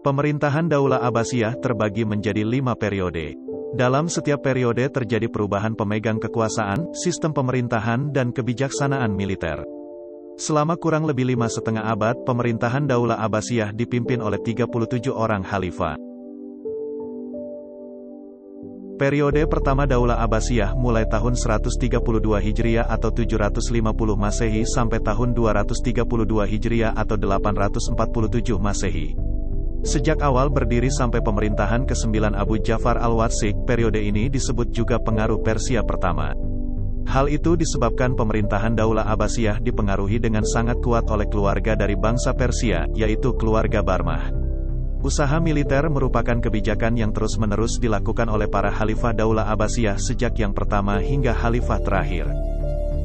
Pemerintahan Daulah Abbasiyah terbagi menjadi 5 periode. Dalam setiap periode terjadi perubahan pemegang kekuasaan, sistem pemerintahan dan kebijaksanaan militer. Selama kurang lebih 5,5 abad, pemerintahan Daulah Abbasiyah dipimpin oleh 37 orang khalifah. Periode pertama Daulah Abbasiyah mulai tahun 132 Hijriah atau 750 Masehi sampai tahun 232 Hijriah atau 847 Masehi. Sejak awal berdiri sampai pemerintahan ke-9 Abu Ja'far al-Wathik, periode ini disebut juga pengaruh Persia pertama. Hal itu disebabkan pemerintahan Daulah Abbasiyah dipengaruhi dengan sangat kuat oleh keluarga dari bangsa Persia, yaitu keluarga Barmah. Usaha militer merupakan kebijakan yang terus-menerus dilakukan oleh para khalifah Daulah Abbasiyah sejak yang pertama hingga khalifah terakhir.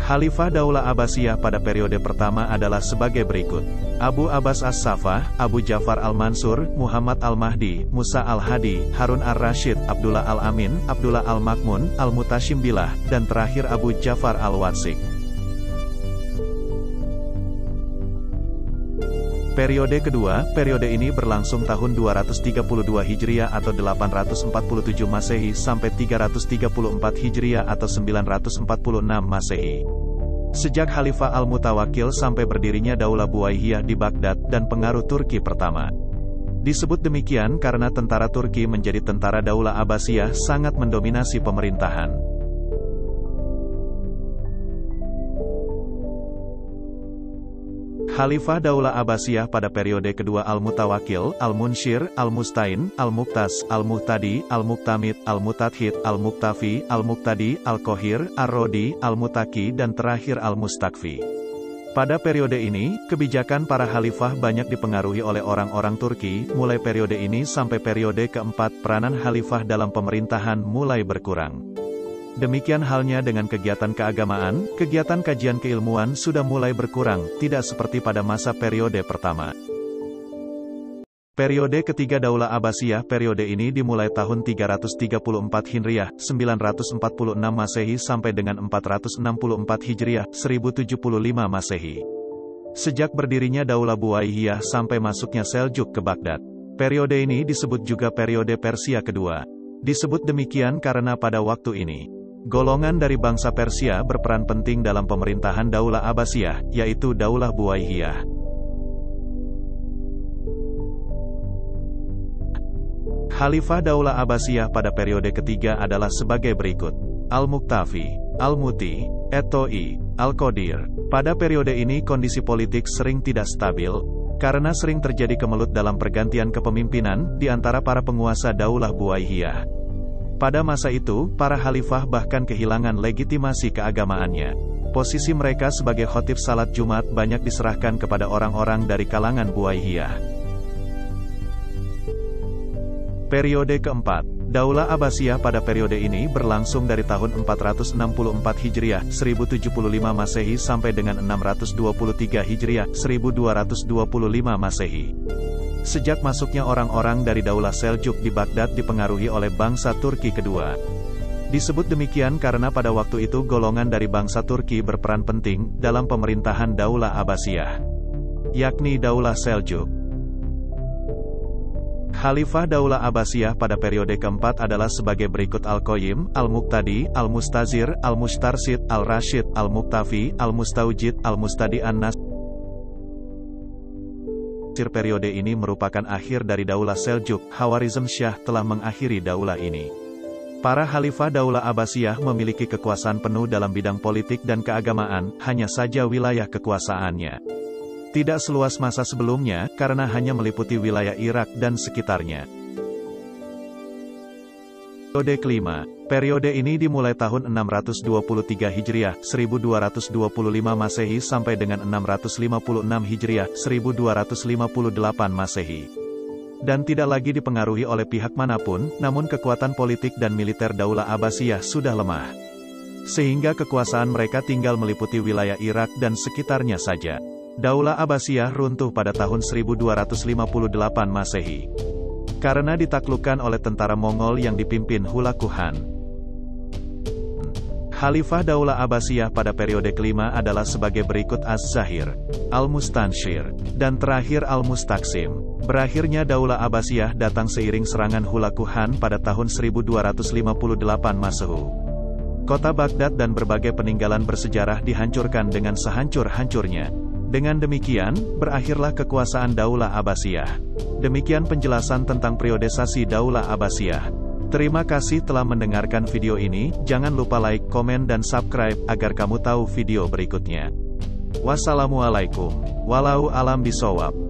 Khalifah Daulah Abbasiyah pada periode pertama adalah sebagai berikut. Abu Abbas As-Saffah, Abu Ja'far Al-Mansur, Muhammad Al-Mahdi, Musa Al-Hadi, Harun Ar-Rasyid, Abdullah Al-Amin, Abdullah Al-Makmun, Al-Mutashim Billah, dan terakhir Abu Ja'far Al-Wathik. Periode kedua, periode ini berlangsung tahun 232 Hijriah atau 847 Masehi sampai 334 Hijriah atau 946 Masehi. Sejak Khalifah Al-Mutawakkil sampai berdirinya Daulah Buwaihiyah di Baghdad dan pengaruh Turki pertama. Disebut demikian karena tentara Turki menjadi tentara Daulah Abbasiyah sangat mendominasi pemerintahan. Khalifah Daulah Abbasiyah pada periode kedua Al-Mutawakkil, Al-Munshir, Al-Mustain, Al-Muqtas, Al-Muhtadi, Al-Muqtamid, Al-Mutadhid, Al-Muqtafi, Al-Muqtadi, Al-Qohir, Ar-Rodi, Al-Mutaki dan terakhir Al-Mustakfi. Pada periode ini, kebijakan para khalifah banyak dipengaruhi oleh orang-orang Turki. Mulai periode ini sampai periode keempat, peranan khalifah dalam pemerintahan mulai berkurang. Demikian halnya dengan kegiatan keagamaan, kegiatan kajian keilmuan sudah mulai berkurang, tidak seperti pada masa periode pertama. Periode ketiga Daulah Abbasiyah, periode ini dimulai tahun 334 Hijriah, 946 Masehi sampai dengan 464 Hijriah, 1075 Masehi. Sejak berdirinya Daulah Buwaihiyah sampai masuknya Seljuk ke Baghdad. Periode ini disebut juga periode Persia kedua. Disebut demikian karena pada waktu ini, golongan dari bangsa Persia berperan penting dalam pemerintahan Daulah Abbasiyah, yaitu Daulah Buwaihiyah. Khalifah Daulah Abbasiyah pada periode ketiga adalah sebagai berikut. Al-Muqtafi, Al-Muti, Et-Toi, Al-Qadir. Pada periode ini kondisi politik sering tidak stabil, karena sering terjadi kemelut dalam pergantian kepemimpinan di antara para penguasa Daulah Buwaihiyah. Pada masa itu, para khalifah bahkan kehilangan legitimasi keagamaannya. Posisi mereka sebagai khotib salat Jumat banyak diserahkan kepada orang-orang dari kalangan Buwaihiyah. Periode keempat, Daulah Abbasiyah pada periode ini berlangsung dari tahun 464 Hijriah, 1075 Masehi sampai dengan 623 Hijriah, 1225 Masehi. Sejak masuknya orang-orang dari Daulah Seljuk di Baghdad dipengaruhi oleh bangsa Turki kedua. Disebut demikian karena pada waktu itu golongan dari bangsa Turki berperan penting dalam pemerintahan Daulah Abbasiyah, yakni Daulah Seljuk. Khalifah Daulah Abbasiyah pada periode keempat adalah sebagai berikut: Al-Qayyim, Al-Muqtadi, Al-Mustazir, Al-Mustarsid, Al-Rasyid, Al-Muqtafi, Al-Mustawjid, Al-Mustadi An-Nas. Periode ini merupakan akhir dari Daulah Seljuk. Khawarizm Syah telah mengakhiri daulah ini. Para khalifah Daulah Abbasiyah memiliki kekuasaan penuh dalam bidang politik dan keagamaan, hanya saja wilayah kekuasaannya tidak seluas masa sebelumnya, karena hanya meliputi wilayah Irak dan sekitarnya. Periode kelima. Periode ini dimulai tahun 623 Hijriah, 1225 Masehi sampai dengan 656 Hijriah, 1258 Masehi. Dan tidak lagi dipengaruhi oleh pihak manapun, namun kekuatan politik dan militer Daulah Abbasiyah sudah lemah. Sehingga kekuasaan mereka tinggal meliputi wilayah Irak dan sekitarnya saja. Daulah Abbasiyah runtuh pada tahun 1258 Masehi. Karena ditaklukkan oleh tentara Mongol yang dipimpin Hulagu Khan. Khalifah Daulah Abbasiyah pada periode kelima adalah sebagai berikut: Az-Zahir, Al-Mustanshir, dan terakhir Al-Mustaksim. Berakhirnya Daulah Abbasiyah datang seiring serangan Hulagu Han pada tahun 1258 Masehu. Kota Baghdad dan berbagai peninggalan bersejarah dihancurkan dengan sehancur-hancurnya. Dengan demikian, berakhirlah kekuasaan Daulah Abbasiyah. Demikian penjelasan tentang periodisasi Daulah Abbasiyah. Terima kasih telah mendengarkan video ini, jangan lupa like, komen dan subscribe, agar kamu tahu video berikutnya. Wassalamualaikum. Walau alam bisawab.